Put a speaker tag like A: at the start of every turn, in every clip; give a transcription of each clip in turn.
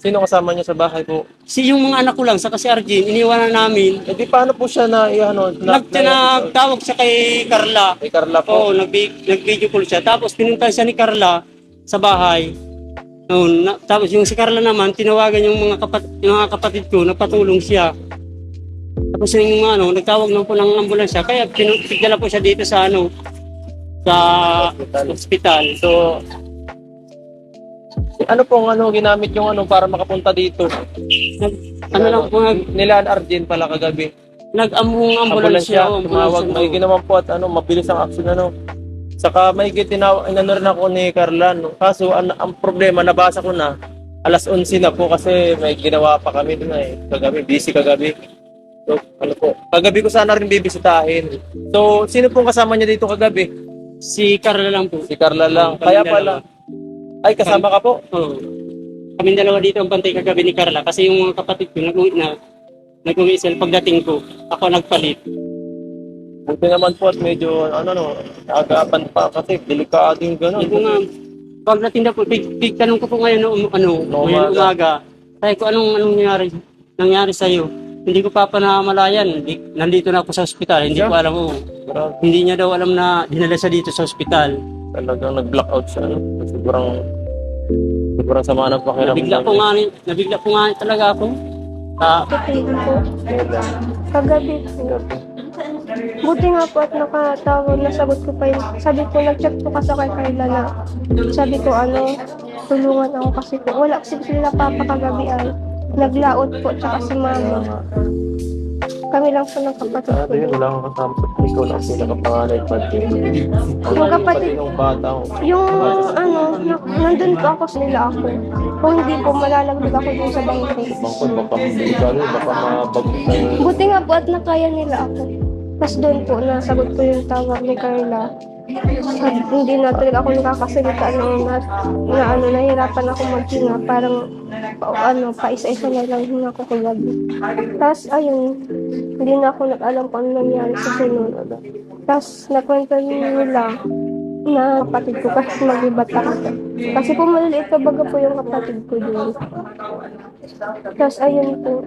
A: Sino kasama niyo sa bahay po?
B: Yung mga anak ko lang, saka si Arjen, iniwanan namin.
A: Eh di paano po siya
B: Nagtawag siya kay Carla.
A: kay Carla po?
B: Oo, nag-video call siya. Tapos pinuntahan siya ni Carla sa bahay. Noon, tapos yung si Carla naman, tinawagan yung mga kapatid ko, nagpatulong siya. Tapos yung nagtawag lang po ng ambulansya, kaya pinagdala po siya dito sa hospital.
A: So, ano pong ginamit yung para makapunta dito? Nilaan Arjen pala kagabi.
B: Nag-ambulansya.
A: Tumawag, may ginawan po at mabilis ang action Saka may inano rin ako ni Carla. Kaso ang problema, nabasa ko na, alas 11 na po kasi may ginawa pa kami doon kagabi, busy kagabi. So, kagabi ko sana rin bibisitahin. So, sino pong kasama niya dito kagabi?
B: Si Carla lang po.
A: Si Carla lang. Kaya pala. Ay, kasama ka po?
B: Oo. Kami dalawa dito ang bantay kagabi ni Carla kasi yung mga kapatid ko nag-uwi sila pagdating ko. Ako nagpalit.
A: Buti naman po at medyo agapan pa kasi delikado yung gano'n.
B: Ito nga, pag natinda po, tanong ko po ngayon ngayon umaga. Sabi ko, anong nangyari sa'yo? Hindi ko pa panamalayan. Nandito na ako sa ospital. Hindi ko alam. Hindi niya daw alam na dinala siya dito sa ospital.
A: Talagang nag-blackout siya. Sobrang sama ng pakiramdam.
B: Nabigla po nga talaga ako.
C: Kagabi po. Buti nga po at nakatawag, nasagot ko pa yun. Sabi ko, nag-chat po kasi kay Carla na. Sabi ko, tulungan ako kasi po. Wala kasi sila papa kagabi ay. Naglaot po, tsaka si mama. Kami lang po ng kapatid ko.
A: Wala kang kasama sa ikaw lang pinakapanganay pati.
C: Yung kapatid,
A: ng bata ko.
C: nandun po ako sa nila ako. Kung hindi po, malalagdag ako dun sa bangkay.
A: Bangkod, baka delikado, baka mabagod tayo.
C: Buti nga po at nakaya nila ako. Tapos doon po, nasagot ko yung tawag ni Carla. Hindi na talaga ako nakakasalita nahirapan ako maghinga. Parang, paisa-isa na lang hinga ko kagabi. Tapos, ayun, hindi na ako nag-alam kung ano nangyari sa sunod. Tapos, nakwento nila na kapatid ko kasi mag-ibat ako. Kasi po maliliit ka baga po yung kapatid ko doon. Tapos ayun po,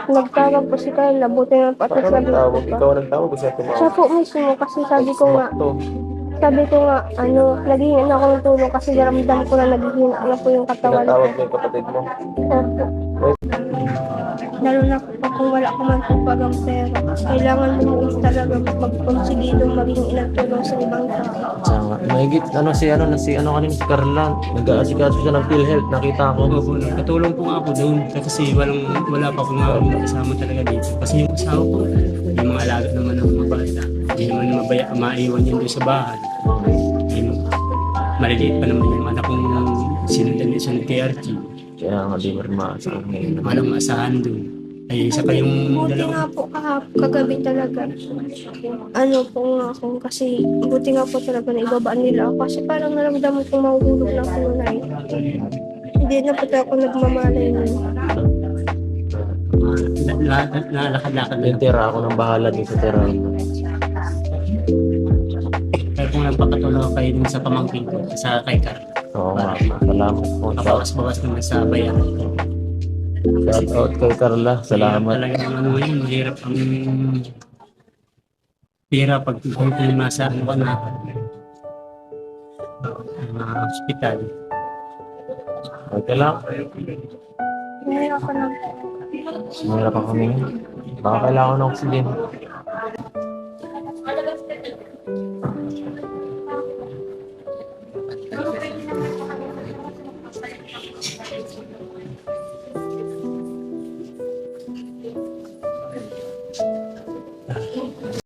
C: nagtawag po si Carla, buti na po at sabi ko pa.
A: Ikaw nagtawag o siya tumawag?
C: Siya po mismo kasi sabi ko nga, naghihingi ako ng tulong kasi naramdam ko na naghihina na po yung katawan ko.
A: Tinatawag mo yung kapatid mo?
C: Opo. Lalo na po kung wala ko man po pagang pera. Kailangan mo talaga magkonsigidong maging ilang tulong sa ibang tao.
A: Mahigit, si Carla, nag-aasikaso siya ng PhilHealth, nakita ko.
B: Opo, katulong po nga ako doon kasi wala pa akong kasama talaga dito. Kasi yung asawa ko, yung mga alaga naman ng mga bata, hindi naman maiwan yan doon sa bahay. Maliliit pa naman yung anak kong sinundan kay Archie.
A: Kaya nga di mo rin maasahan ngayon.
B: Walang maasahan doon. Ay, saka yung
C: Buti nga po kagabi talaga. Po nga ako kasi buti nga po talaga na ibabaan nila ako kasi parang naramdaman kong mahuhulog na ako na Hindi na po ako nagmamalay na.
B: Nalakad-lakad na.
A: Yung tira ako nang bahala din sa tira.
B: Kaya kung nagpapatulong kayo din sa pamangkin ko, sa kay Carla.
A: Oo nga, salamat po.
B: Kabawas-bawas naman sa bayan.
A: Shout out kay Carla, salamat.
B: Talagang mahirap ang pera pag nasa hospital.
A: Okay lang.
C: Mahirap ako lang.
A: Mahirap ako kami. Baka kailangan ng oxygen.